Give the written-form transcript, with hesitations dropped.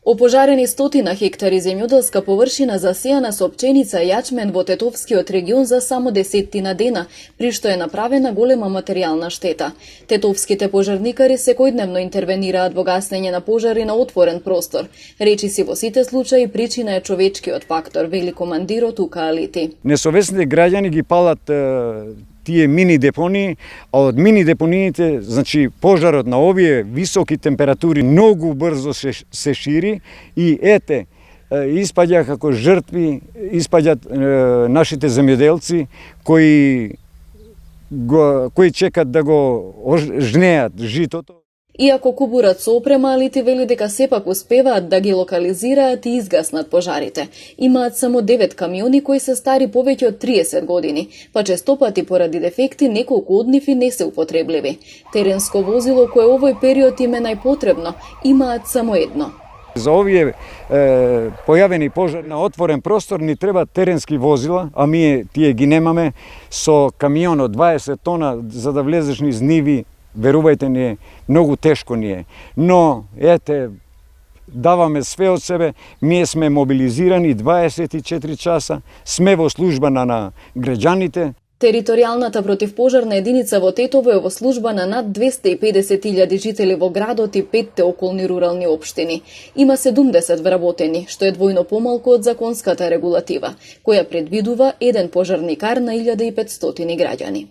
Опожарени стотина хектари земјоделска површина засејана со пченица и јачмен во Тетовскиот регион за само 10 дена, при што е направена голема материјална штета. Тетовските пожарникари секојдневно интервенираат во гаснење на пожари на отворен простор. Речиси во сите случаи причина е човечкиот фактор, вели командирот Ука Алити. Несовесните граѓани ги палат тие мини депонии, а од мини депониите, значи пожарот на овие високи температури многу брзо се шири и испаѓа како жртви, испаѓаат нашите земјоделци кои чекат да го жнеат житото. Иако кубурат со опрема, Алити вели дека сепак успеваат да ги локализираат и изгаснат пожарите. Имаат само 9 камиони кои се стари повеќе од 30 години, па честопати поради дефекти неколку од нив и не се употребливи. Теренско возило кое овој период им е најпотребно, имаат само едно. За овие појавени пожари на отворен простор ни треба теренски возила, а тие ги немаме. Со камион од 20 тона за да влезеш низ ниви, верувајте ни е, многу тешко ни е. Но, даваме све од себе, ние сме мобилизирани 24 часа, сме во служба на граѓаните. Територијалната противпожарна единица во Тетово е во служба на над 250.000 жители во градот и 5 околни рурални општини. Има 70 вработени, што е двојно помалку од законската регулатива, која предвидува еден пожарникар на 1500 граѓани.